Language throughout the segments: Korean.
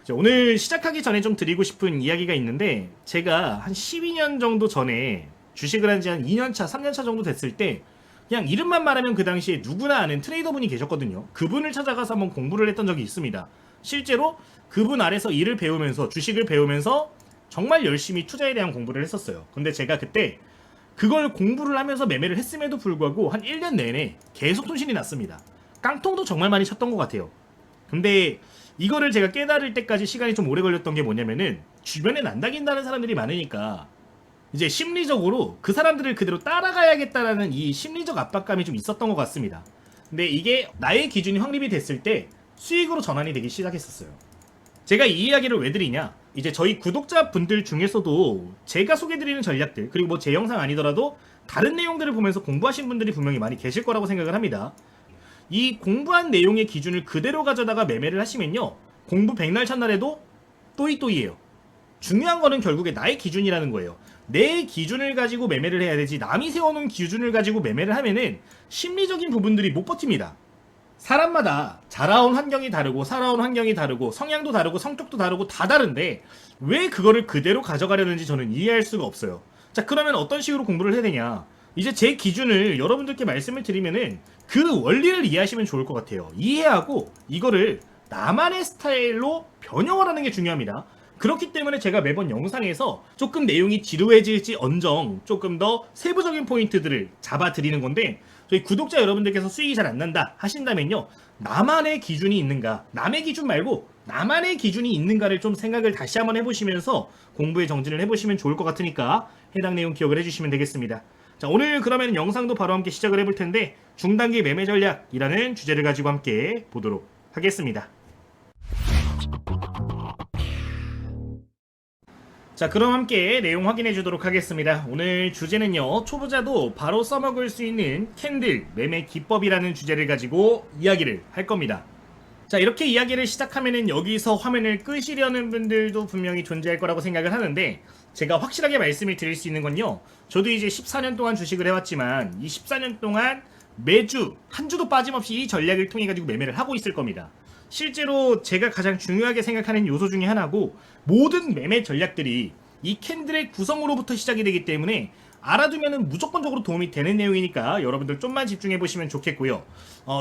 자, 오늘 시작하기 전에 좀 드리고 싶은 이야기가 있는데, 제가 한 12년 정도 전에 주식을 한 지 한 2년차, 3년차 정도 됐을 때 그냥 이름만 말하면 그 당시에 누구나 아는 트레이더분이 계셨거든요. 그분을 찾아가서 한번 공부를 했던 적이 있습니다. 실제로 그분 아래서 일을 배우면서, 주식을 배우면서 정말 열심히 투자에 대한 공부를 했었어요. 근데 제가 그때 그걸 공부를 하면서 매매를 했음에도 불구하고 한 1년 내내 계속 손실이 났습니다. 깡통도 정말 많이 쳤던 것 같아요. 근데 이거를 제가 깨달을 때까지 시간이 좀 오래 걸렸던 게 뭐냐면은, 주변에 난다긴다는 사람들이 많으니까 이제 심리적으로 그 사람들을 그대로 따라가야겠다라는 이 심리적 압박감이 좀 있었던 것 같습니다. 근데 이게 나의 기준이 확립이 됐을 때 수익으로 전환이 되기 시작했었어요. 제가 이 이야기를 왜 드리냐, 이제 저희 구독자분들 중에서도 제가 소개드리는 전략들, 그리고 뭐 제 영상 아니더라도 다른 내용들을 보면서 공부하신 분들이 분명히 많이 계실 거라고 생각을 합니다. 이 공부한 내용의 기준을 그대로 가져다가 매매를 하시면요, 공부 백날 첫날에도 또이또이예요. 중요한 거는 결국에 나의 기준이라는 거예요. 내 기준을 가지고 매매를 해야 되지, 남이 세워놓은 기준을 가지고 매매를 하면은 심리적인 부분들이 못 버팁니다. 사람마다 자라온 환경이 다르고 살아온 환경이 다르고 성향도 다르고 성격도 다르고 다 다른데 왜 그거를 그대로 가져가려는지 저는 이해할 수가 없어요. 자, 그러면 어떤 식으로 공부를 해야 되냐, 이제 제 기준을 여러분들께 말씀을 드리면은 그 원리를 이해하시면 좋을 것 같아요. 이해하고 이거를 나만의 스타일로 변형을 하는 게 중요합니다. 그렇기 때문에 제가 매번 영상에서 조금 내용이 지루해질지 언정 조금 더 세부적인 포인트들을 잡아 드리는 건데, 저희 구독자 여러분들께서 수익이 잘 안 난다 하신다면요, 나만의 기준이 있는가, 남의 기준 말고 나만의 기준이 있는가를 좀 생각을 다시 한번 해보시면서 공부에 정진을 해보시면 좋을 것 같으니까 해당 내용 기억을 해주시면 되겠습니다. 자, 오늘 그러면 영상도 바로 함께 시작을 해볼 텐데, 중단기 매매 전략이라는 주제를 가지고 함께 보도록 하겠습니다. 자, 그럼 함께 내용 확인해 주도록 하겠습니다. 오늘 주제는요, 초보자도 바로 써먹을 수 있는 캔들 매매 기법이라는 주제를 가지고 이야기를 할 겁니다. 자, 이렇게 이야기를 시작하면은 여기서 화면을 끄시려는 분들도 분명히 존재할 거라고 생각을 하는데, 제가 확실하게 말씀을 드릴 수 있는 건요, 저도 이제 14년 동안 주식을 해왔지만 이 14년 동안 매주 한 주도 빠짐없이 이 전략을 통해 가지고 매매를 하고 있을 겁니다. 실제로 제가 가장 중요하게 생각하는 요소 중에 하나고, 모든 매매 전략들이 이 캔들의 구성으로부터 시작이 되기 때문에 알아두면은 무조건적으로 도움이 되는 내용이니까 여러분들 좀만 집중해 보시면 좋겠고요.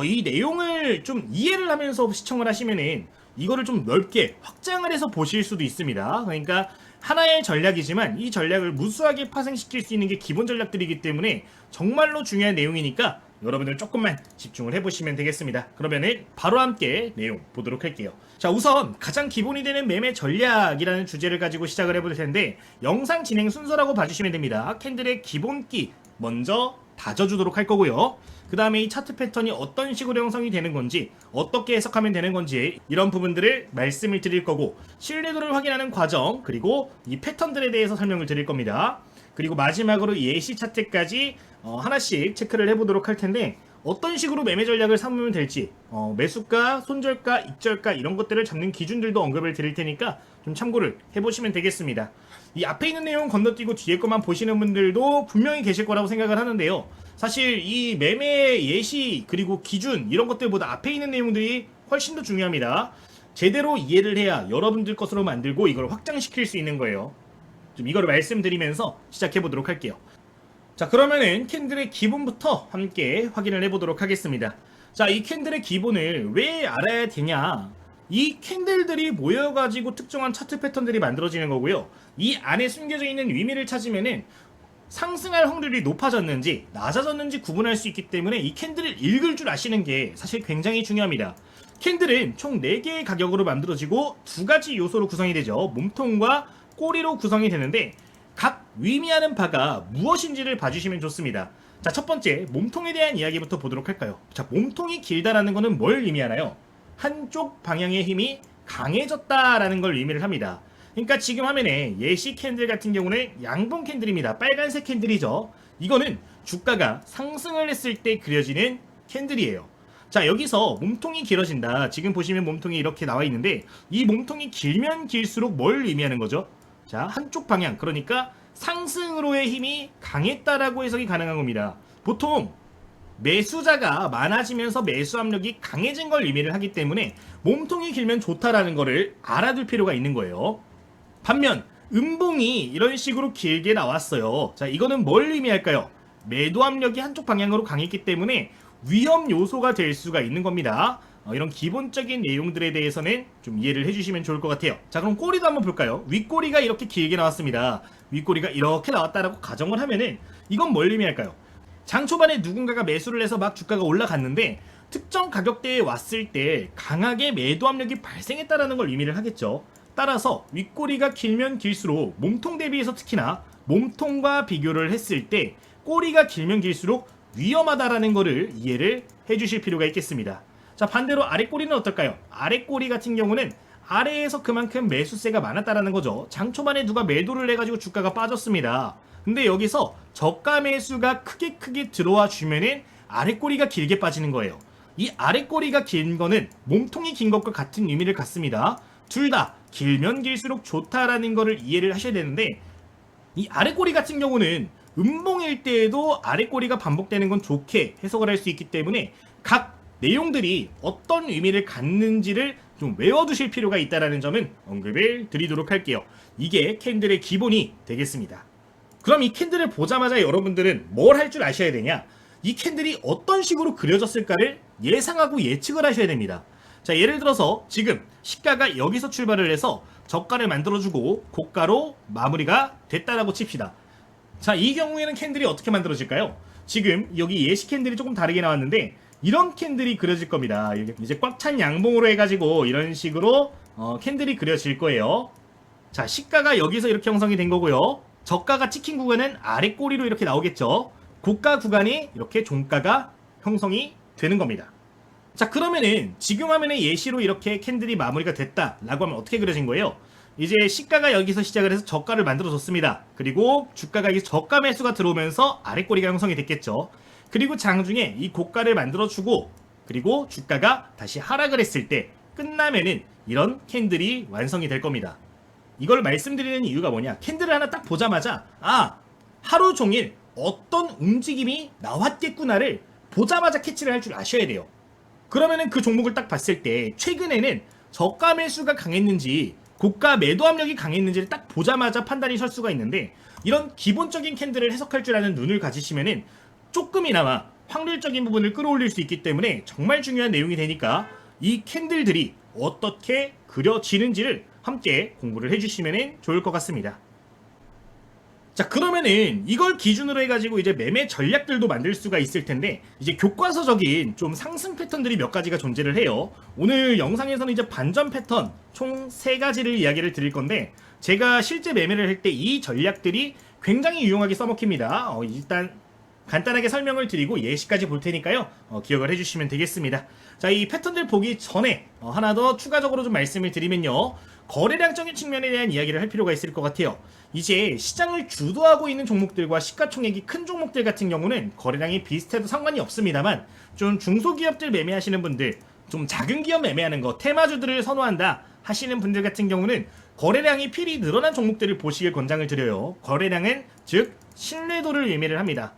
이 내용을 좀 이해를 하면서 시청을 하시면은 이거를 좀 넓게 확장을 해서 보실 수도 있습니다. 그러니까 하나의 전략이지만 이 전략을 무수하게 파생시킬 수 있는 게 기본 전략들이기 때문에 정말로 중요한 내용이니까 여러분들 조금만 집중을 해보시면 되겠습니다. 그러면은 바로 함께 내용 보도록 할게요. 자, 우선 가장 기본이 되는 매매 전략이라는 주제를 가지고 시작을 해볼 텐데, 영상 진행 순서라고 봐주시면 됩니다. 캔들의 기본기 먼저 다져주도록 할 거고요. 그 다음에 이 차트 패턴이 어떤 식으로 형성이 되는 건지, 어떻게 해석하면 되는 건지, 이런 부분들을 말씀을 드릴 거고, 신뢰도를 확인하는 과정, 그리고 이 패턴들에 대해서 설명을 드릴 겁니다. 그리고 마지막으로 예시 차트까지 하나씩 체크를 해보도록 할 텐데, 어떤 식으로 매매 전략을 삼으면 될지, 매수가, 손절가, 익절가 이런 것들을 잡는 기준들도 언급을 드릴 테니까 좀 참고를 해보시면 되겠습니다. 이 앞에 있는 내용 건너뛰고 뒤에 것만 보시는 분들도 분명히 계실 거라고 생각을 하는데요, 사실 이 매매 예시 그리고 기준 이런 것들보다 앞에 있는 내용들이 훨씬 더 중요합니다. 제대로 이해를 해야 여러분들 것으로 만들고 이걸 확장시킬 수 있는 거예요. 좀 이거를 말씀드리면서 시작해 보도록 할게요. 자, 그러면은 캔들의 기본부터 함께 확인을 해보도록 하겠습니다. 자, 이 캔들의 기본을 왜 알아야 되냐, 이 캔들들이 모여가지고 특정한 차트 패턴들이 만들어지는 거고요, 이 안에 숨겨져 있는 의미를 찾으면은 상승할 확률이 높아졌는지 낮아졌는지 구분할 수 있기 때문에 이 캔들을 읽을 줄 아시는 게 사실 굉장히 중요합니다. 캔들은 총 4개의 가격으로 만들어지고 2가지 요소로 구성이 되죠. 몸통과 꼬리로 구성이 되는데, 각 의미하는 바가 무엇인지를 봐주시면 좋습니다. 자, 첫 번째 몸통에 대한 이야기부터 보도록 할까요? 자, 몸통이 길다라는 것은 뭘 의미하나요? 한쪽 방향의 힘이 강해졌다라는 걸 의미를 합니다. 그러니까 지금 화면에 예시 캔들 같은 경우는 양봉 캔들입니다. 빨간색 캔들이죠. 이거는 주가가 상승을 했을 때 그려지는 캔들이에요. 자, 여기서 몸통이 길어진다, 지금 보시면 몸통이 이렇게 나와 있는데, 이 몸통이 길면 길수록 뭘 의미하는 거죠? 자, 한쪽 방향, 그러니까 상승으로의 힘이 강했다라고 해석이 가능한 겁니다. 보통 매수자가 많아지면서 매수 압력이 강해진 걸 의미를 하기 때문에 몸통이 길면 좋다라는 거를 알아둘 필요가 있는 거예요. 반면 음봉이 이런 식으로 길게 나왔어요. 자, 이거는 뭘 의미할까요? 매도 압력이 한쪽 방향으로 강했기 때문에 위험 요소가 될 수가 있는 겁니다. 이런 기본적인 내용들에 대해서는 좀 이해를 해주시면 좋을 것 같아요. 자, 그럼 꼬리도 한번 볼까요? 윗꼬리가 이렇게 길게 나왔습니다. 윗꼬리가 이렇게 나왔다라고 가정을 하면은 이건 뭘 의미할까요? 장 초반에 누군가가 매수를 해서 막 주가가 올라갔는데 특정 가격대에 왔을 때 강하게 매도 압력이 발생했다라는 걸 의미를 하겠죠. 따라서 윗꼬리가 길면 길수록 몸통 대비해서 특히나 몸통과 비교를 했을 때 꼬리가 길면 길수록 위험하다라는 거를 이해를 해주실 필요가 있겠습니다. 자, 반대로 아랫꼬리는 어떨까요? 아랫꼬리 같은 경우는 아래에서 그만큼 매수세가 많았다라는 거죠. 장 초반에 누가 매도를 해가지고 주가가 빠졌습니다. 근데 여기서 저가 매수가 크게 들어와 주면은 아랫꼬리가 길게 빠지는 거예요. 이 아랫꼬리가 긴 거는 몸통이 긴 것과 같은 의미를 갖습니다. 둘 다 길면 길수록 좋다라는 거를 이해를 하셔야 되는데, 이 아랫꼬리 같은 경우는 음봉일 때에도 아랫꼬리가 반복되는 건 좋게 해석을 할 수 있기 때문에 각 내용들이 어떤 의미를 갖는지를 좀 외워두실 필요가 있다는 점은 언급을 드리도록 할게요. 이게 캔들의 기본이 되겠습니다. 그럼 이 캔들을 보자마자 여러분들은 뭘 할 줄 아셔야 되냐? 이 캔들이 어떤 식으로 그려졌을까를 예상하고 예측을 하셔야 됩니다. 자, 예를 들어서 지금 시가가 여기서 출발을 해서 저가를 만들어주고 고가로 마무리가 됐다라고 칩시다. 자, 이 경우에는 캔들이 어떻게 만들어질까요? 지금 여기 예시 캔들이 조금 다르게 나왔는데 이런 캔들이 그려질 겁니다. 이제 꽉 찬 양봉으로 해가지고 이런 식으로 캔들이 그려질 거예요. 자, 시가가 여기서 이렇게 형성이 된 거고요. 저가가 찍힌 구간은 아랫꼬리로 이렇게 나오겠죠. 고가 구간이 이렇게 종가가 형성이 되는 겁니다. 자, 그러면은 지금 화면에 예시로 이렇게 캔들이 마무리가 됐다라고 하면 어떻게 그려진 거예요? 이제 시가가 여기서 시작을 해서 저가를 만들어줬습니다. 그리고 주가가 여기서 저가 매수가 들어오면서 아랫꼬리가 형성이 됐겠죠. 그리고 장중에 이 고가를 만들어주고 그리고 주가가 다시 하락을 했을 때 끝나면은 이런 캔들이 완성이 될 겁니다. 이걸 말씀드리는 이유가 뭐냐? 캔들을 하나 딱 보자마자 하루 종일 어떤 움직임이 나왔겠구나를 보자마자 캐치를 할 줄 아셔야 돼요. 그러면은 그 종목을 딱 봤을 때 최근에는 저가 매수가 강했는지 고가 매도 압력이 강했는지를 딱 보자마자 판단이 설 수가 있는데, 이런 기본적인 캔들을 해석할 줄 아는 눈을 가지시면은 조금이나마 확률적인 부분을 끌어올릴 수 있기 때문에 정말 중요한 내용이 되니까 이 캔들들이 어떻게 그려지는지를 함께 공부를 해주시면 좋을 것 같습니다. 자, 그러면은 이걸 기준으로 해가지고 이제 매매 전략들도 만들 수가 있을 텐데, 이제 교과서적인 좀 상승 패턴들이 몇 가지가 존재를 해요. 오늘 영상에서는 이제 반전 패턴 총 3가지를 이야기를 드릴 건데, 제가 실제 매매를 할 때 이 전략들이 굉장히 유용하게 써먹힙니다. 일단 간단하게 설명을 드리고 예시까지 볼 테니까요. 기억을 해주시면 되겠습니다. 자, 이 패턴들 보기 전에 하나 더 추가적으로 좀 말씀을 드리면요. 거래량적인 측면에 대한 이야기를 할 필요가 있을 것 같아요. 이제 시장을 주도하고 있는 종목들과 시가총액이 큰 종목들 같은 경우는 거래량이 비슷해도 상관이 없습니다만, 좀 중소기업들 매매하시는 분들, 좀 작은 기업 매매하는 거, 테마주들을 선호한다 하시는 분들 같은 경우는 거래량이 필히 늘어난 종목들을 보시길 권장을 드려요. 거래량은 즉 신뢰도를 의미를 합니다.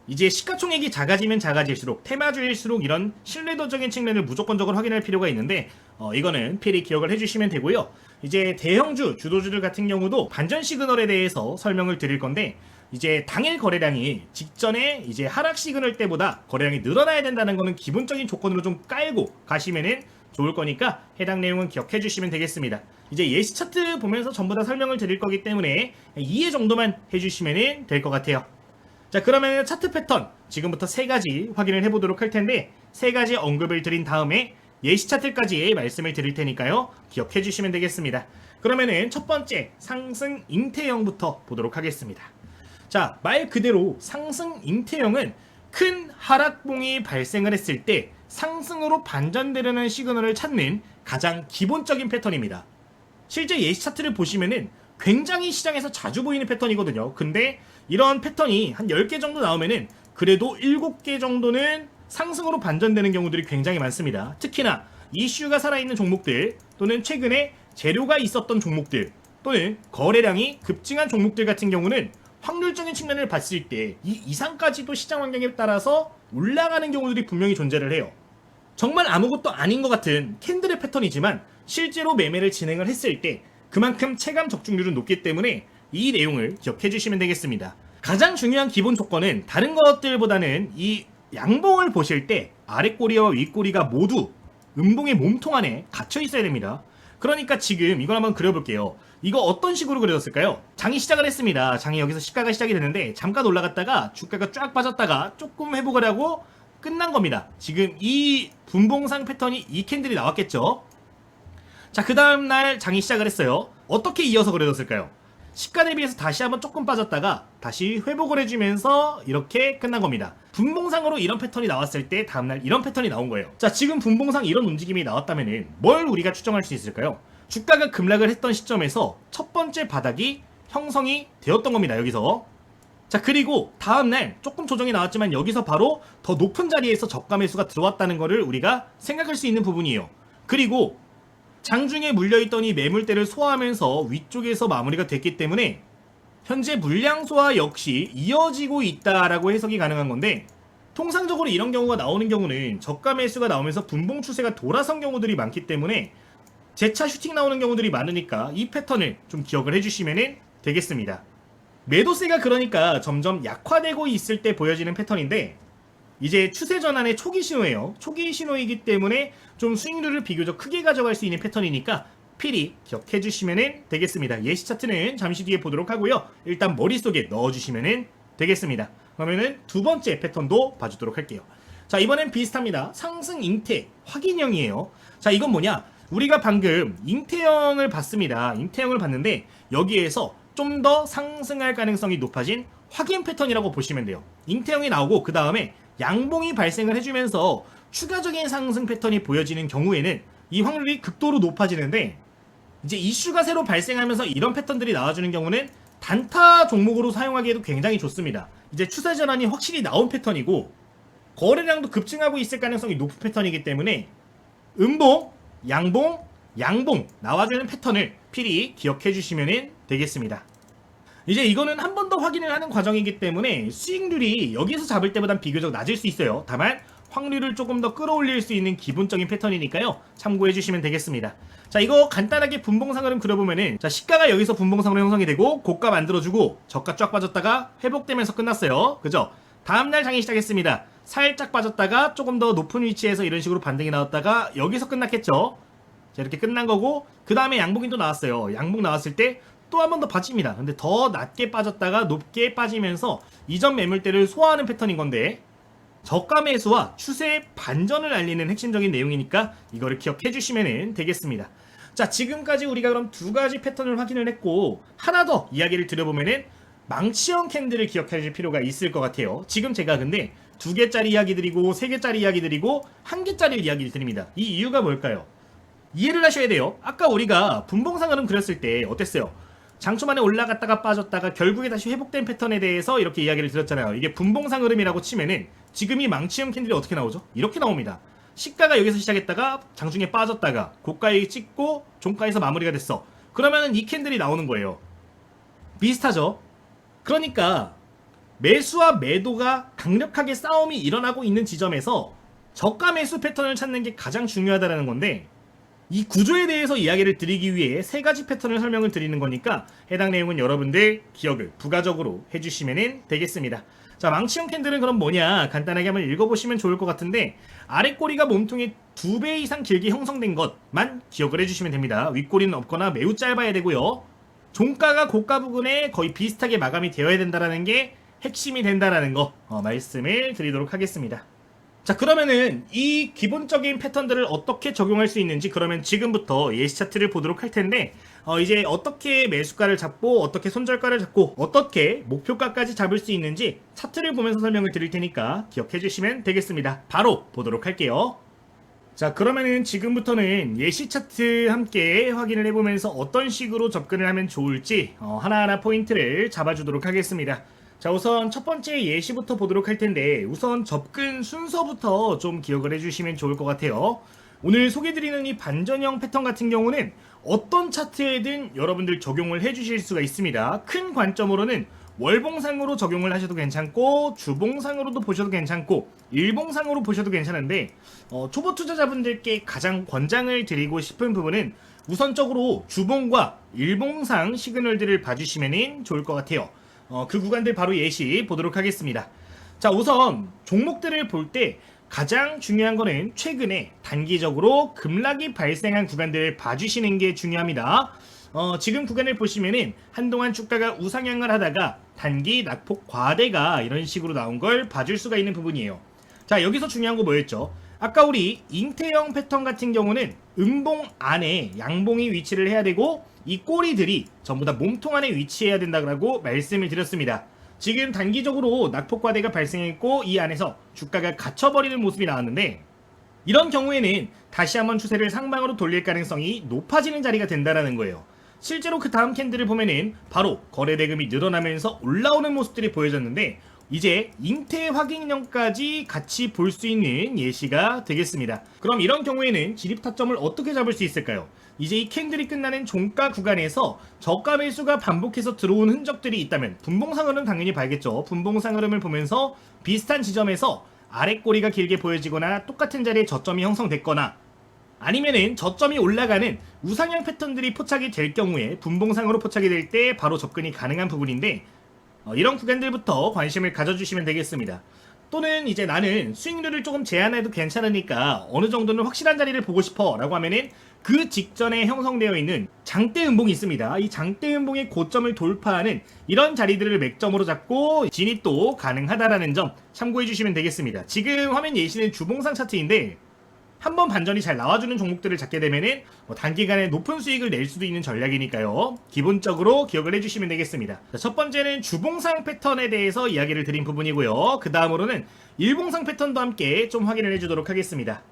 이제 시가총액이 작아지면 작아질수록 테마주일수록 이런 신뢰도적인 측면을 무조건적으로 확인할 필요가 있는데, 이거는 필히 기억을 해주시면 되고요. 이제 대형주, 주도주들 같은 경우도 반전 시그널에 대해서 설명을 드릴 건데, 이제 당일 거래량이 직전에 이제 하락 시그널 때보다 거래량이 늘어나야 된다는 거는 기본적인 조건으로 좀 깔고 가시면은 좋을 거니까 해당 내용은 기억해 주시면 되겠습니다. 이제 예시 차트 보면서 전부 다 설명을 드릴 거기 때문에 이해 정도만 해주시면 될 것 같아요. 자, 그러면 차트 패턴 지금부터 3가지 확인을 해보도록 할 텐데, 3가지 언급을 드린 다음에 예시 차트까지 말씀을 드릴 테니까요. 기억해 주시면 되겠습니다. 그러면은 첫 번째 상승 잉태형부터 보도록 하겠습니다. 자, 말 그대로 상승 잉태형은 큰 하락봉이 발생을 했을 때 상승으로 반전되려는 시그널을 찾는 가장 기본적인 패턴입니다. 실제 예시 차트를 보시면은 굉장히 시장에서 자주 보이는 패턴이거든요. 근데 이런 패턴이 한 10개 정도 나오면은 그래도 7개 정도는 상승으로 반전되는 경우들이 굉장히 많습니다. 특히나 이슈가 살아있는 종목들, 또는 최근에 재료가 있었던 종목들, 또는 거래량이 급증한 종목들 같은 경우는 확률적인 측면을 봤을 때 이 이상까지도 시장 환경에 따라서 올라가는 경우들이 분명히 존재를 해요. 정말 아무것도 아닌 것 같은 캔들의 패턴이지만 실제로 매매를 진행을 했을 때 그만큼 체감 적중률은 높기 때문에 이 내용을 기억해 주시면 되겠습니다. 가장 중요한 기본 조건은 다른 것들보다는 이 양봉을 보실 때 아랫꼬리와 윗꼬리가 모두 음봉의 몸통 안에 갇혀 있어야 됩니다. 그러니까 지금 이걸 한번 그려볼게요. 이거 어떤 식으로 그려졌을까요? 장이 시작을 했습니다. 장이 여기서 시가가 시작이 되는데 잠깐 올라갔다가 주가가 쫙 빠졌다가 조금 회복을 하고 끝난 겁니다. 지금 이 분봉상 패턴이 이 캔들이 나왔겠죠. 자, 그 다음날 장이 시작을 했어요. 어떻게 이어서 그려졌을까요? 시가 대비해서 다시 한번 조금 빠졌다가 다시 회복을 해주면서 이렇게 끝난 겁니다. 분봉상으로 이런 패턴이 나왔을 때 다음날 이런 패턴이 나온 거예요. 자, 지금 분봉상 이런 움직임이 나왔다면 뭘 우리가 추정할 수 있을까요? 주가가 급락을 했던 시점에서 첫 번째 바닥이 형성이 되었던 겁니다. 여기서. 자, 그리고 다음날 조금 조정이 나왔지만 여기서 바로 더 높은 자리에서 저가 매수가 들어왔다는 것을 우리가 생각할 수 있는 부분이에요. 그리고 장중에 물려있던 이 매물대를 소화하면서 위쪽에서 마무리가 됐기 때문에 현재 물량 소화 역시 이어지고 있다라고 해석이 가능한 건데, 통상적으로 이런 경우가 나오는 경우는 저가 매수가 나오면서 분봉 추세가 돌아선 경우들이 많기 때문에 재차 슈팅 나오는 경우들이 많으니까 이 패턴을 좀 기억을 해주시면 되겠습니다. 매도세가 그러니까 점점 약화되고 있을 때 보여지는 패턴인데 이제 추세 전환의 초기 신호예요. 초기 신호이기 때문에 좀 수익률을 비교적 크게 가져갈 수 있는 패턴이니까 필히 기억해 주시면 되겠습니다. 예시 차트는 잠시 뒤에 보도록 하고요. 일단 머릿속에 넣어주시면 되겠습니다. 그러면은 두 번째 패턴도 봐주도록 할게요. 자, 이번엔 비슷합니다. 상승 잉태 확인형이에요. 자, 이건 뭐냐? 우리가 방금 잉태형을 봤습니다. 잉태형을 봤는데 여기에서 좀 더 상승할 가능성이 높아진 확인 패턴이라고 보시면 돼요. 잉태형이 나오고 그 다음에 양봉이 발생을 해주면서 추가적인 상승 패턴이 보여지는 경우에는 이 확률이 극도로 높아지는데, 이제 이슈가 새로 발생하면서 이런 패턴들이 나와주는 경우는 단타 종목으로 사용하기에도 굉장히 좋습니다. 이제 추세 전환이 확실히 나온 패턴이고 거래량도 급증하고 있을 가능성이 높은 패턴이기 때문에 음봉, 양봉, 양봉 나와주는 패턴을 필히 기억해 주시면 되겠습니다. 이제 이거는 한 번 더 확인을 하는 과정이기 때문에 수익률이 여기서 잡을 때보단 비교적 낮을 수 있어요. 다만 확률을 조금 더 끌어올릴 수 있는 기본적인 패턴이니까요. 참고해 주시면 되겠습니다. 자, 이거 간단하게 분봉상 흐름 그려보면은, 자, 시가가 여기서 분봉상으로 형성이 되고 고가 만들어주고 저가 쫙 빠졌다가 회복되면서 끝났어요. 그죠? 다음날 장이 시작했습니다. 살짝 빠졌다가 조금 더 높은 위치에서 이런 식으로 반등이 나왔다가 여기서 끝났겠죠. 자, 이렇게 끝난 거고 그 다음에 양봉이 또 나왔어요. 양봉 나왔을 때 또 한 번 더 빠집니다. 근데 더 낮게 빠졌다가 높게 빠지면서 이전 매물대를 소화하는 패턴인 건데, 저가 매수와 추세의 반전을 알리는 핵심적인 내용이니까 이거를 기억해 주시면 되겠습니다. 자, 지금까지 우리가 그럼 두 가지 패턴을 확인을 했고 하나 더 이야기를 드려보면은 망치형 캔들을 기억하실 필요가 있을 것 같아요. 지금 제가 근데 2개짜리 이야기 드리고 3개짜리 이야기 드리고 1개짜리 이야기를 드립니다. 이 이유가 뭘까요? 이해를 하셔야 돼요. 아까 우리가 분봉상 흐름 그렸을 때 어땠어요? 장초반에 올라갔다가 빠졌다가 결국에 다시 회복된 패턴에 대해서 이렇게 이야기를 드렸잖아요. 이게 분봉상 흐름이라고 치면은 지금 이 망치형 캔들이 어떻게 나오죠? 이렇게 나옵니다. 시가가 여기서 시작했다가 장중에 빠졌다가 고가에 찍고 종가에서 마무리가 됐어. 그러면은 이 캔들이 나오는 거예요. 비슷하죠? 그러니까 매수와 매도가 강력하게 싸움이 일어나고 있는 지점에서 저가 매수 패턴을 찾는 게 가장 중요하다는 건데, 이 구조에 대해서 이야기를 드리기 위해 3가지 패턴을 설명을 드리는 거니까 해당 내용은 여러분들 기억을 부가적으로 해주시면 되겠습니다. 자, 망치형 캔들은 그럼 뭐냐, 간단하게 한번 읽어보시면 좋을 것 같은데, 아랫꼬리가 몸통의 2배 이상 길게 형성된 것만 기억을 해주시면 됩니다. 윗꼬리는 없거나 매우 짧아야 되고요. 종가가 고가 부근에 거의 비슷하게 마감이 되어야 된다는 게 핵심이 된다는 거 말씀을 드리도록 하겠습니다. 자, 그러면은 이 기본적인 패턴들을 어떻게 적용할 수 있는지 그러면 지금부터 예시 차트를 보도록 할 텐데, 이제 어떻게 매수가를 잡고 어떻게 손절가를 잡고 어떻게 목표가까지 잡을 수 있는지 차트를 보면서 설명을 드릴 테니까 기억해 주시면 되겠습니다. 바로 보도록 할게요. 자, 그러면은 지금부터는 예시 차트 함께 확인을 해보면서 어떤 식으로 접근을 하면 좋을지 하나하나 포인트를 잡아주도록 하겠습니다. 자, 우선 첫 번째 예시부터 보도록 할 텐데, 우선 접근 순서부터 좀 기억을 해주시면 좋을 것 같아요. 오늘 소개드리는 이 반전형 패턴 같은 경우는 어떤 차트에든 여러분들 적용을 해주실 수가 있습니다. 큰 관점으로는 월봉상으로 적용을 하셔도 괜찮고 주봉상으로도 보셔도 괜찮고 일봉상으로 보셔도 괜찮은데 초보 투자자분들께 가장 권장을 드리고 싶은 부분은 우선적으로 주봉과 일봉상 시그널들을 봐주시면 좋을 것 같아요. 그 구간들 바로 예시 보도록 하겠습니다. 자, 우선 종목들을 볼 때 가장 중요한 거는 최근에 단기적으로 급락이 발생한 구간들을 봐주시는 게 중요합니다. 지금 구간을 보시면은 한동안 주가가 우상향을 하다가 단기 낙폭 과대가 이런 식으로 나온 걸 봐줄 수가 있는 부분이에요. 자, 여기서 중요한 거 뭐였죠? 아까 우리 잉태형 패턴 같은 경우는 음봉 안에 양봉이 위치를 해야 되고 이 꼬리들이 전부 다 몸통 안에 위치해야 된다고 말씀을 드렸습니다. 지금 단기적으로 낙폭 과대가 발생했고 이 안에서 주가가 갇혀버리는 모습이 나왔는데 이런 경우에는 다시 한번 추세를 상방으로 돌릴 가능성이 높아지는 자리가 된다는 거예요. 실제로 그 다음 캔들을 보면은 바로 거래 대금이 늘어나면서 올라오는 모습들이 보여졌는데 이제 잉태 확인형까지 같이 볼 수 있는 예시가 되겠습니다. 그럼 이런 경우에는 진입 타점을 어떻게 잡을 수 있을까요? 이제 이 캔들이 끝나는 종가 구간에서 저가 매수가 반복해서 들어온 흔적들이 있다면 분봉상 흐름 당연히 봐야겠죠. 분봉상 흐름을 보면서 비슷한 지점에서 아래 꼬리가 길게 보여지거나 똑같은 자리에 저점이 형성됐거나 아니면은 저점이 올라가는 우상향 패턴들이 포착이 될 경우에 분봉상으로 포착이 될 때 바로 접근이 가능한 부분인데 이런 구간들부터 관심을 가져주시면 되겠습니다. 또는 이제 나는 수익률을 조금 제한해도 괜찮으니까 어느 정도는 확실한 자리를 보고 싶어 라고 하면은 그 직전에 형성되어 있는 장대 음봉이 있습니다. 이 장대 음봉의 고점을 돌파하는 이런 자리들을 맥점으로 잡고 진입도 가능하다라는 점 참고해 주시면 되겠습니다. 지금 화면 예시는 주봉상 차트인데 한번 반전이 잘 나와주는 종목들을 잡게 되면은 단기간에 높은 수익을 낼 수도 있는 전략이니까요. 기본적으로 기억을 해주시면 되겠습니다. 자, 첫 번째는 주봉상 패턴에 대해서 이야기를 드린 부분이고요. 그 다음으로는 일봉상 패턴도 함께 좀 확인을 해주도록 하겠습니다.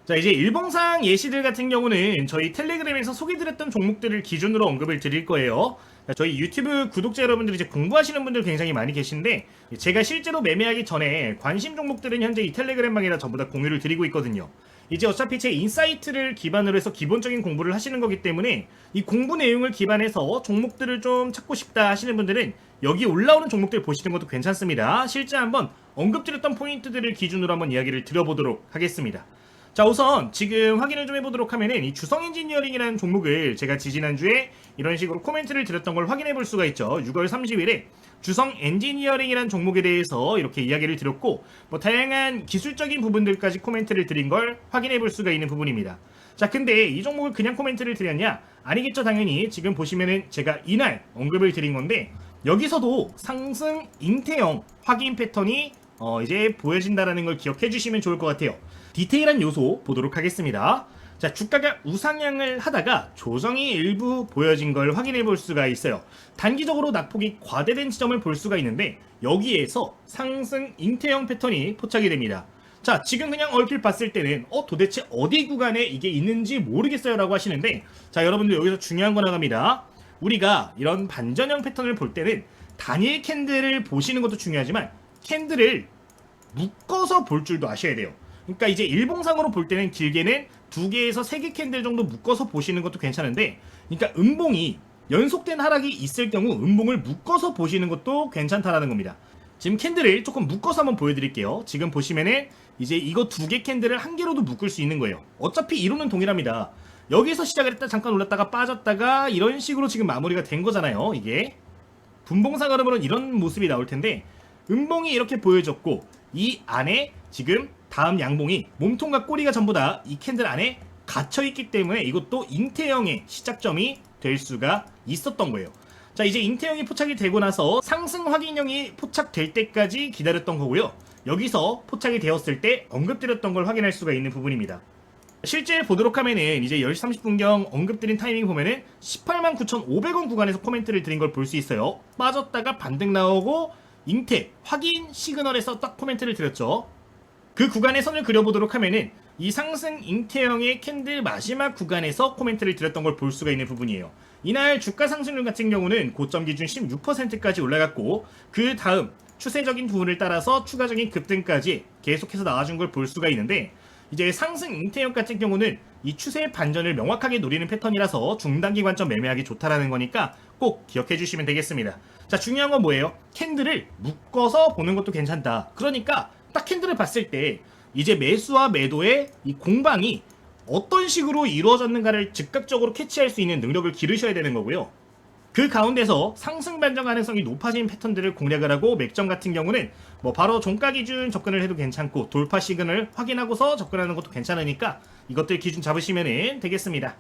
자, 이제 일봉상 예시들 같은 경우는 저희 텔레그램에서 소개드렸던 종목들을 기준으로 언급을 드릴 거예요. 저희 유튜브 구독자 여러분들이 이제 공부하시는 분들 굉장히 많이 계신데 제가 실제로 매매하기 전에 관심 종목들은 현재 이 텔레그램방에다 전부 다 공유를 드리고 있거든요. 이제 어차피 제 인사이트를 기반으로 해서 기본적인 공부를 하시는 거기 때문에 이 공부 내용을 기반해서 종목들을 좀 찾고 싶다 하시는 분들은 여기 올라오는 종목들 보시는 것도 괜찮습니다. 실제 한번 언급드렸던 포인트들을 기준으로 한번 이야기를 드려보도록 하겠습니다. 자, 우선 지금 확인을 좀 해보도록 하면은 이 주성 엔지니어링이라는 종목을 제가 지지난주에 이런 식으로 코멘트를 드렸던 걸 확인해 볼 수가 있죠. 6월 30일에 주성 엔지니어링이라는 종목에 대해서 이렇게 이야기를 드렸고 다양한 기술적인 부분들까지 코멘트를 드린 걸 확인해 볼 수가 있는 부분입니다. 자, 근데 이 종목을 그냥 코멘트를 드렸냐? 아니겠죠. 당연히 지금 보시면은 제가 이날 언급을 드린 건데 여기서도 상승 잉태형 확인 패턴이 이제 보여진다라는 걸 기억해 주시면 좋을 것 같아요. 디테일한 요소 보도록 하겠습니다. 자, 주가가 우상향을 하다가 조정이 일부 보여진 걸 확인해 볼 수가 있어요. 단기적으로 낙폭이 과대된 지점을 볼 수가 있는데 여기에서 상승 잉태형 패턴이 포착이 됩니다. 자, 지금 그냥 얼핏 봤을 때는 도대체 어디 구간에 이게 있는지 모르겠어요 라고 하시는데 자, 여러분들 여기서 중요한 거 나갑니다. 우리가 이런 반전형 패턴을 볼 때는 단일 캔들을 보시는 것도 중요하지만 캔들을 묶어서 볼 줄도 아셔야 돼요. 그러니까 이제 일봉상으로 볼 때는 길게는 2개에서 3개 캔들 정도 묶어서 보시는 것도 괜찮은데 그러니까 음봉이 연속된 하락이 있을 경우 음봉을 묶어서 보시는 것도 괜찮다라는 겁니다. 지금 캔들을 조금 묶어서 한번 보여드릴게요. 지금 보시면은 이제 이거 2개 캔들을 한 개로도 묶을 수 있는 거예요. 어차피 이론은 동일합니다. 여기서 시작을 했다 잠깐 올랐다가 빠졌다가 이런 식으로 지금 마무리가 된 거잖아요. 이게 분봉상 흐름으로는 이런 모습이 나올 텐데 음봉이 이렇게 보여졌고 이 안에 지금 다음 양봉이 몸통과 꼬리가 전부 다 이 캔들 안에 갇혀있기 때문에 이것도 잉태형의 시작점이 될 수가 있었던 거예요. 자, 이제 잉태형이 포착이 되고 나서 상승 확인형이 포착될 때까지 기다렸던 거고요. 여기서 포착이 되었을 때 언급드렸던 걸 확인할 수가 있는 부분입니다. 실제 보도록 하면은 이제 10시 30분경 언급드린 타이밍 보면은 189,500원 구간에서 코멘트를 드린 걸 볼 수 있어요. 빠졌다가 반등 나오고 잉태 확인 시그널에서 딱 코멘트를 드렸죠. 그 구간에 선을 그려보도록 하면은 이 상승 잉태형의 캔들 마지막 구간에서 코멘트를 드렸던 걸 볼 수가 있는 부분이에요. 이날 주가 상승률 같은 경우는 고점 기준 16%까지 올라갔고 그 다음 추세적인 부분을 따라서 추가적인 급등까지 계속해서 나와준 걸 볼 수가 있는데 이제 상승 잉태형 같은 경우는 이 추세 반전을 명확하게 노리는 패턴이라서 중단기 관점 매매하기 좋다라는 거니까 꼭 기억해 주시면 되겠습니다. 자, 중요한 건 뭐예요? 캔들을 묶어서 보는 것도 괜찮다. 그러니까 딱 캔들을 봤을 때 이제 매수와 매도의 이 공방이 어떤 식으로 이루어졌는가를 즉각적으로 캐치할 수 있는 능력을 기르셔야 되는 거고요. 그 가운데서 상승 반전 가능성이 높아진 패턴들을 공략을 하고 맥점 같은 경우는 뭐 바로 종가 기준 접근을 해도 괜찮고 돌파 시그널을 확인하고서 접근하는 것도 괜찮으니까 이것들 기준 잡으시면 되겠습니다.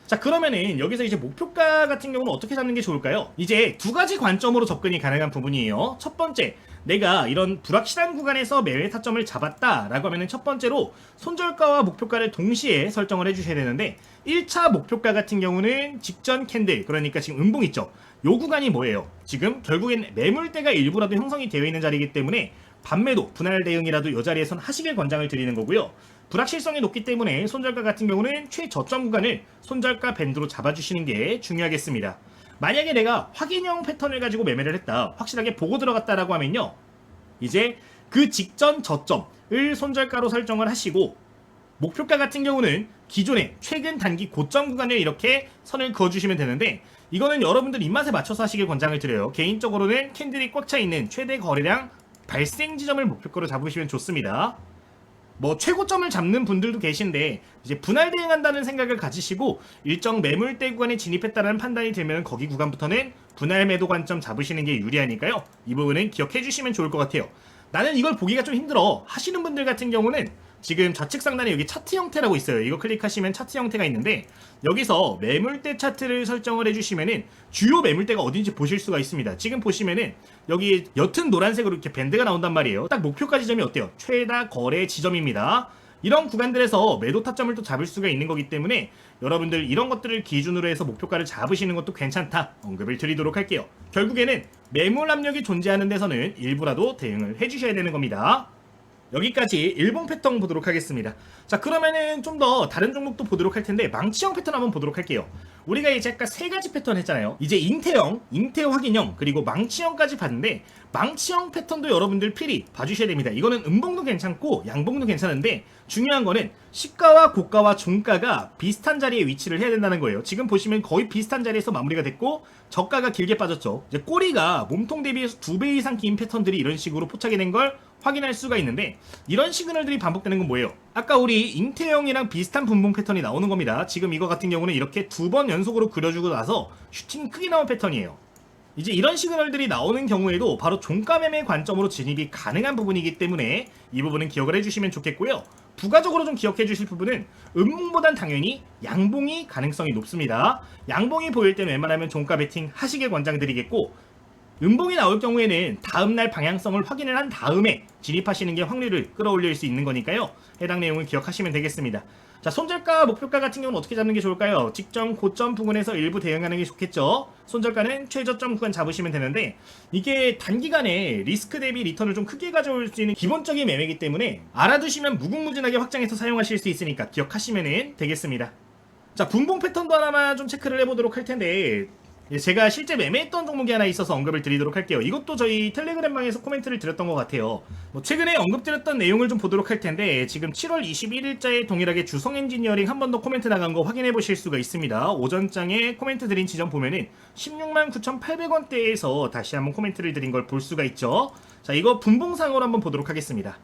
자, 그러면은 여기서 이제 목표가 같은 경우는 어떻게 잡는 게 좋을까요? 이제 두 가지 관점으로 접근이 가능한 부분이에요. 첫 번째, 내가 이런 불확실한 구간에서 매매 타점을 잡았다라고 하면은 첫 번째로 손절가와 목표가를 동시에 설정을 해주셔야 되는데 1차 목표가 같은 경우는 직전 캔들, 그러니까 지금 음봉 있죠? 요 구간이 뭐예요? 지금 결국엔 매물대가 일부라도 형성이 되어 있는 자리이기 때문에 반매도, 분할 대응이라도 이 자리에선 하시길 권장을 드리는 거고요. 불확실성이 높기 때문에 손절가 같은 경우는 최저점 구간을 손절가 밴드로 잡아주시는 게 중요하겠습니다. 만약에 내가 확인형 패턴을 가지고 매매를 했다, 확실하게 보고 들어갔다라고 하면요, 이제 그 직전 저점을 손절가로 설정을 하시고 목표가 같은 경우는 기존의 최근 단기 고점 구간을 이렇게 선을 그어주시면 되는데 이거는 여러분들 입맛에 맞춰서 하시길 권장을 드려요. 개인적으로는 캔들이 꽉 차 있는 최대 거래량 발생 지점을 목표가로 잡으시면 좋습니다. 뭐 최고점을 잡는 분들도 계신데 이제 분할 대응한다는 생각을 가지시고 일정 매물대 구간에 진입했다는 판단이 들면 거기 구간부터는 분할 매도 관점 잡으시는 게 유리하니까요. 이 부분은 기억해 주시면 좋을 것 같아요. 나는 이걸 보기가 좀 힘들어 하시는 분들 같은 경우는 지금 좌측 상단에 여기 차트 형태라고 있어요. 이거 클릭하시면 차트 형태가 있는데 여기서 매물대 차트를 설정을 해주시면은 주요 매물대가 어딘지 보실 수가 있습니다. 지금 보시면은 여기 옅은 노란색으로 이렇게 밴드가 나온단 말이에요. 딱 목표가 지점이 어때요? 최다 거래 지점입니다. 이런 구간들에서 매도 타점을 또 잡을 수가 있는 거기 때문에 여러분들 이런 것들을 기준으로 해서 목표가를 잡으시는 것도 괜찮다 언급을 드리도록 할게요. 결국에는 매물 압력이 존재하는 데서는 일부라도 대응을 해주셔야 되는 겁니다. 여기까지 일본 패턴 보도록 하겠습니다. 자, 그러면은 좀 더 다른 종목도 보도록 할 텐데 망치형 패턴 한번 보도록 할게요. 우리가 이제 아까 세 가지 패턴 했잖아요. 이제 잉태형, 잉태 확인형, 그리고 망치형까지 봤는데 망치형 패턴도 여러분들 필히 봐주셔야 됩니다. 이거는 음봉도 괜찮고 양봉도 괜찮은데 중요한 거는 시가와 고가와 종가가 비슷한 자리에 위치를 해야 된다는 거예요. 지금 보시면 거의 비슷한 자리에서 마무리가 됐고 저가가 길게 빠졌죠. 이제 꼬리가 몸통 대비해서 2배 이상 긴 패턴들이 이런 식으로 포착이 된 걸 확인할 수가 있는데 이런 시그널들이 반복되는 건 뭐예요? 아까 우리 잉태형이랑 비슷한 분봉 패턴이 나오는 겁니다. 지금 이거 같은 경우는 이렇게 2번 연속으로 그려주고 나서 슈팅이 크게 나온 패턴이에요. 이제 이런 시그널들이 나오는 경우에도 바로 종가 매매 관점으로 진입이 가능한 부분이기 때문에 이 부분은 기억을 해주시면 좋겠고요. 부가적으로 좀 기억해 주실 부분은 음봉보단 당연히 양봉이 가능성이 높습니다. 양봉이 보일 때는 웬만하면 종가 베팅 하시길 권장드리겠고 음봉이 나올 경우에는 다음날 방향성을 확인을 한 다음에 진입하시는 게 확률을 끌어올릴 수 있는 거니까요. 해당 내용을 기억하시면 되겠습니다. 자, 손절가, 목표가 같은 경우는 어떻게 잡는 게 좋을까요? 직전 고점 부근에서 일부 대응하는 게 좋겠죠. 손절가는 최저점 구간 잡으시면 되는데 이게 단기간에 리스크 대비 리턴을 좀 크게 가져올 수 있는 기본적인 매매이기 때문에 알아두시면 무궁무진하게 확장해서 사용하실 수 있으니까 기억하시면 되겠습니다. 자, 분봉 패턴도 하나만 좀 체크를 해보도록 할 텐데 제가 실제 매매했던 종목이 하나 있어서 언급을 드리도록 할게요. 이것도 저희 텔레그램방에서 코멘트를 드렸던 것 같아요. 뭐 최근에 언급드렸던 내용을 좀 보도록 할 텐데 지금 7월 21일자에 동일하게 주성 엔지니어링 한 번 더 코멘트 나간 거 확인해 보실 수가 있습니다. 오전장에 코멘트 드린 지점 보면은 169,800원대에서 다시 한번 코멘트를 드린 걸 볼 수가 있죠. 자, 이거 분봉상으로 한번 보도록 하겠습니다.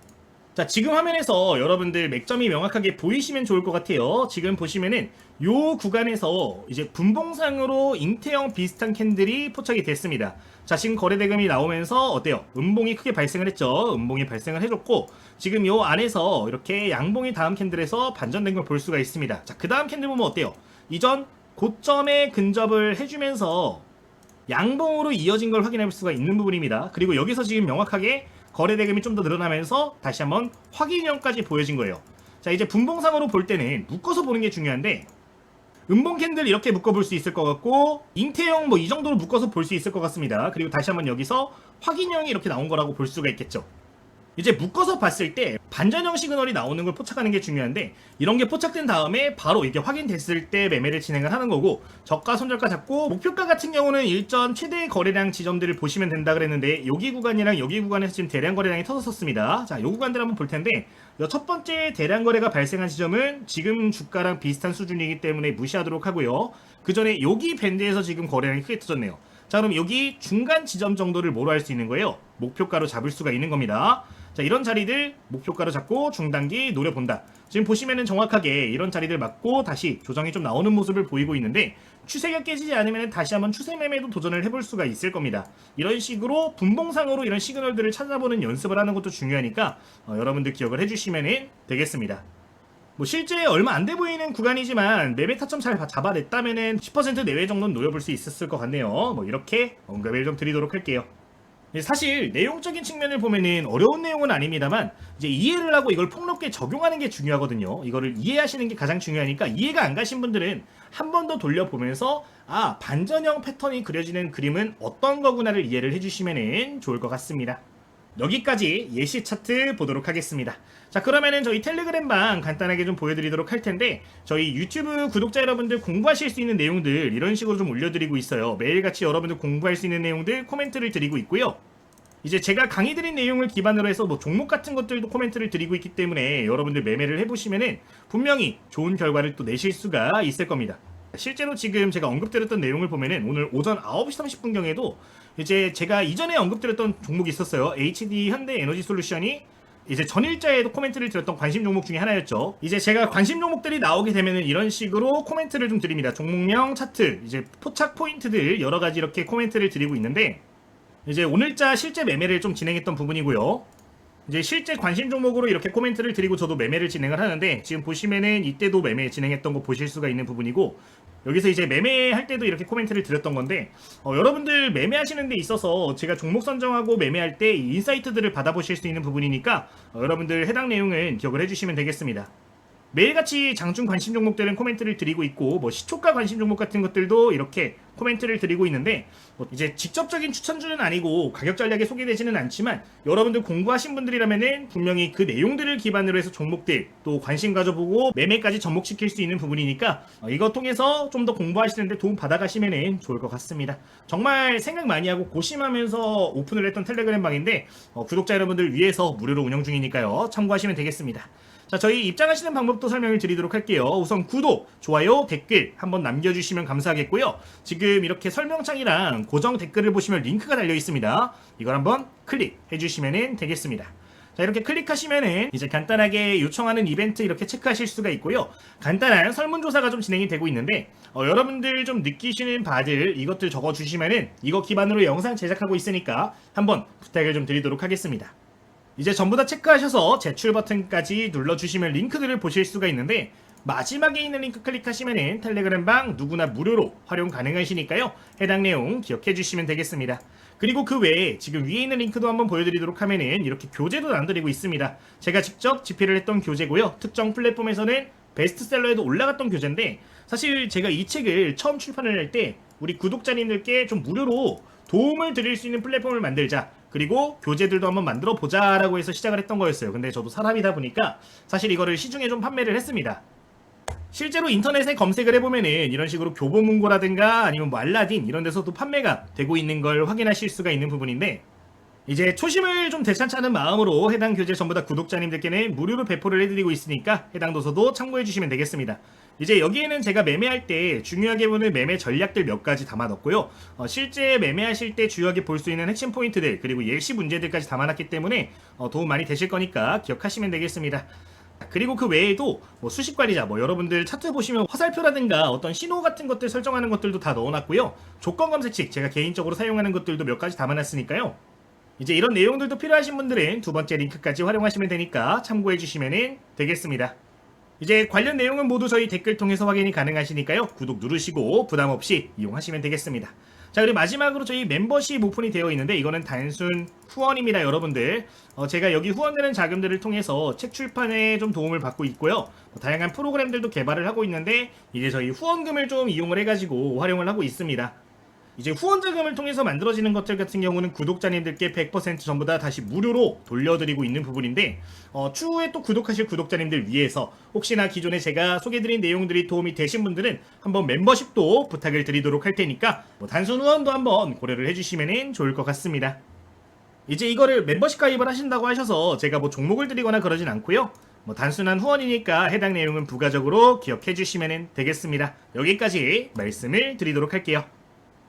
자, 지금 화면에서 여러분들 맥점이 명확하게 보이시면 좋을 것 같아요. 지금 보시면은 요 구간에서 이제 분봉상으로 잉태형 비슷한 캔들이 포착이 됐습니다. 자, 지금 거래대금이 나오면서 어때요? 음봉이 크게 발생을 했죠. 음봉이 발생을 해줬고 지금 요 안에서 이렇게 양봉이 다음 캔들에서 반전된 걸 볼 수가 있습니다. 자, 그 다음 캔들 보면 어때요? 이전 고점에 근접을 해주면서 양봉으로 이어진 걸 확인할 수가 있는 부분입니다. 그리고 여기서 지금 명확하게 거래 대금이 좀 더 늘어나면서 다시 한번 확인형까지 보여진 거예요. 자, 이제 분봉상으로 볼 때는 묶어서 보는 게 중요한데 음봉 캔들 이렇게 묶어볼 수 있을 것 같고 잉태형 뭐 이 정도로 묶어서 볼 수 있을 것 같습니다. 그리고 다시 한번 여기서 확인형이 이렇게 나온 거라고 볼 수가 있겠죠. 이제 묶어서 봤을 때 반전형 시그널이 나오는 걸 포착하는 게 중요한데, 이런 게 포착된 다음에 바로 이게 확인됐을 때 매매를 진행을 하는 거고, 저가 손절가 잡고 목표가 같은 경우는 일전 최대 거래량 지점들을 보시면 된다 그랬는데, 여기 구간이랑 여기 구간에서 지금 대량 거래량이 터졌었습니다. 자, 요 구간들 한번 볼 텐데, 첫 번째 대량 거래가 발생한 지점은 지금 주가랑 비슷한 수준이기 때문에 무시하도록 하고요. 그 전에 여기 밴드에서 지금 거래량이 크게 터졌네요. 자, 그럼 여기 중간 지점 정도를 뭐로 할 수 있는 거예요? 목표가로 잡을 수가 있는 겁니다. 자, 이런 자리들 목표가로 잡고 중단기 노려본다. 지금 보시면은 정확하게 이런 자리들 맞고 다시 조정이 좀 나오는 모습을 보이고 있는데, 추세가 깨지지 않으면 다시 한번 추세 매매도 도전을 해볼 수가 있을 겁니다. 이런 식으로 분봉상으로 이런 시그널들을 찾아보는 연습을 하는 것도 중요하니까 여러분들 기억을 해주시면 되겠습니다. 뭐 실제 얼마 안 돼 보이는 구간이지만 매매 타점 잘 잡아냈다면은 10% 내외 정도는 노려볼 수 있었을 것 같네요. 뭐 이렇게 언급을 좀 드리도록 할게요. 사실 내용적인 측면을 보면은 어려운 내용은 아닙니다만, 이제 이해를 하고 이걸 폭넓게 적용하는 게 중요하거든요. 이거를 이해하시는 게 가장 중요하니까, 이해가 안 가신 분들은 한 번 더 돌려보면서 반전형 패턴이 그려지는 그림은 어떤 거구나를 이해를 해주시면 좋을 것 같습니다. 여기까지 예시 차트 보도록 하겠습니다. 자, 그러면은 저희 텔레그램 방 간단하게 좀 보여드리도록 할 텐데, 저희 유튜브 구독자 여러분들 공부하실 수 있는 내용들 이런 식으로 좀 올려드리고 있어요. 매일같이 여러분들 공부할 수 있는 내용들 코멘트를 드리고 있고요. 이제 제가 강의 드린 내용을 기반으로 해서 뭐 종목 같은 것들도 코멘트를 드리고 있기 때문에 여러분들 매매를 해보시면은 분명히 좋은 결과를 또 내실 수가 있을 겁니다. 실제로 지금 제가 언급드렸던 내용을 보면은 오늘 오전 9시 30분경에도 이제 제가 이전에 언급드렸던 종목이 있었어요. HD 현대 에너지 솔루션이 이제 전일자에도 코멘트를 드렸던 관심 종목 중에 하나였죠. 이제 제가 관심 종목들이 나오게 되면은 이런 식으로 코멘트를 좀 드립니다. 종목명 차트, 이제 포착 포인트들 여러 가지 이렇게 코멘트를 드리고 있는데, 이제 오늘자 실제 매매를 좀 진행했던 부분이고요. 이제 실제 관심 종목으로 이렇게 코멘트를 드리고 저도 매매를 진행을 하는데, 지금 보시면은 이때도 매매 진행했던 거 보실 수가 있는 부분이고, 여기서 이제 매매할 때도 이렇게 코멘트를 드렸던 건데, 여러분들 매매하시는 데 있어서 제가 종목 선정하고 매매할 때 이 인사이트들을 받아보실 수 있는 부분이니까 여러분들 해당 내용은 기억을 해주시면 되겠습니다. 매일같이 장중 관심 종목들은 코멘트를 드리고 있고, 뭐 시초가 관심 종목 같은 것들도 이렇게 코멘트를 드리고 있는데, 이제 직접적인 추천주는 아니고 가격 전략에 소개되지는 않지만, 여러분들 공부하신 분들이라면은 분명히 그 내용들을 기반으로 해서 종목들 또 관심 가져보고 매매까지 접목시킬 수 있는 부분이니까 이거 통해서 좀 더 공부하시는데 도움 받아가시면 좋을 것 같습니다. 정말 생각 많이 하고 고심하면서 오픈을 했던 텔레그램 방인데, 구독자 여러분들 위해서 무료로 운영 중이니까요. 참고하시면 되겠습니다. 자, 저희 입장하시는 방법도 설명을 드리도록 할게요. 우선 구독, 좋아요, 댓글 한번 남겨주시면 감사하겠고요. 지금 이렇게 설명창이랑 고정 댓글을 보시면 링크가 달려 있습니다. 이걸 한번 클릭해주시면 되겠습니다. 자, 이렇게 클릭하시면은 이제 간단하게 요청하는 이벤트 이렇게 체크하실 수가 있고요. 간단한 설문조사가 좀 진행이 되고 있는데, 여러분들 좀 느끼시는 바들 이것들 적어주시면은 이거 기반으로 영상 제작하고 있으니까 한번 부탁을 좀 드리도록 하겠습니다. 이제 전부 다 체크하셔서 제출 버튼까지 눌러주시면 링크들을 보실 수가 있는데, 마지막에 있는 링크 클릭하시면 텔레그램 방 누구나 무료로 활용 가능하시니까요. 해당 내용 기억해 주시면 되겠습니다. 그리고 그 외에 지금 위에 있는 링크도 한번 보여드리도록 하면은 이렇게 교재도 나눠드리고 있습니다. 제가 직접 집필을 했던 교재고요. 특정 플랫폼에서는 베스트셀러에도 올라갔던 교재인데, 사실 제가 이 책을 처음 출판을 할 때 우리 구독자님들께 좀 무료로 도움을 드릴 수 있는 플랫폼을 만들자, 그리고 교재들도 한번 만들어 보자 라고 해서 시작을 했던 거였어요. 근데 저도 사람이다 보니까 사실 이거를 시중에 좀 판매를 했습니다. 실제로 인터넷에 검색을 해보면은 이런 식으로 교보문고라든가 아니면 뭐 알라딘 이런 데서도 판매가 되고 있는 걸 확인하실 수가 있는 부분인데, 이제 초심을 좀 되찾지 않은 마음으로 해당 교재 전부 다 구독자님들께는 무료로 배포를 해드리고 있으니까 해당 도서도 참고해주시면 되겠습니다. 이제 여기에는 제가 매매할 때 중요하게 보는 매매 전략들 몇 가지 담아놨고요. 실제 매매하실 때 주요하게 볼 수 있는 핵심 포인트들, 그리고 예시 문제들까지 담아놨기 때문에 도움 많이 되실 거니까 기억하시면 되겠습니다. 그리고 그 외에도 뭐 수식관리자, 뭐 여러분들 차트 보시면 화살표라든가 어떤 신호 같은 것들 설정하는 것들도 다 넣어놨고요. 조건 검색식 제가 개인적으로 사용하는 것들도 몇 가지 담아놨으니까요. 이제 이런 내용들도 필요하신 분들은 두 번째 링크까지 활용하시면 되니까 참고해 주시면 되겠습니다. 이제 관련 내용은 모두 저희 댓글 통해서 확인이 가능하시니까요. 구독 누르시고 부담 없이 이용하시면 되겠습니다. 자, 그리고 마지막으로 저희 멤버십 오픈이 되어 있는데, 이거는 단순 후원입니다, 여러분들. 제가 여기 후원되는 자금들을 통해서 책 출판에 좀 도움을 받고 있고요. 다양한 프로그램들도 개발을 하고 있는데, 이제 저희 후원금을 좀 이용을 해가지고 활용을 하고 있습니다. 이제 후원 자금을 통해서 만들어지는 것들 같은 경우는 구독자님들께 100% 전부 다 다시 무료로 돌려드리고 있는 부분인데 추후에 또 구독하실 구독자님들 위해서 혹시나 기존에 제가 소개드린 내용들이 도움이 되신 분들은 한번 멤버십도 부탁을 드리도록 할 테니까 뭐 단순 후원도 한번 고려를 해주시면 좋을 것 같습니다. 이제 이거를 멤버십 가입을 하신다고 하셔서 제가 뭐 종목을 드리거나 그러진 않고요. 뭐 단순한 후원이니까 해당 내용은 부가적으로 기억해 주시면 되겠습니다. 여기까지 말씀을 드리도록 할게요.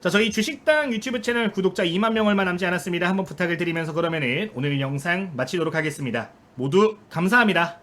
자, 저희 주식당 유튜브 채널 구독자 2만 명 얼마 남지 않았습니다. 한번 부탁을 드리면서 그러면은 오늘 영상 마치도록 하겠습니다. 모두 감사합니다.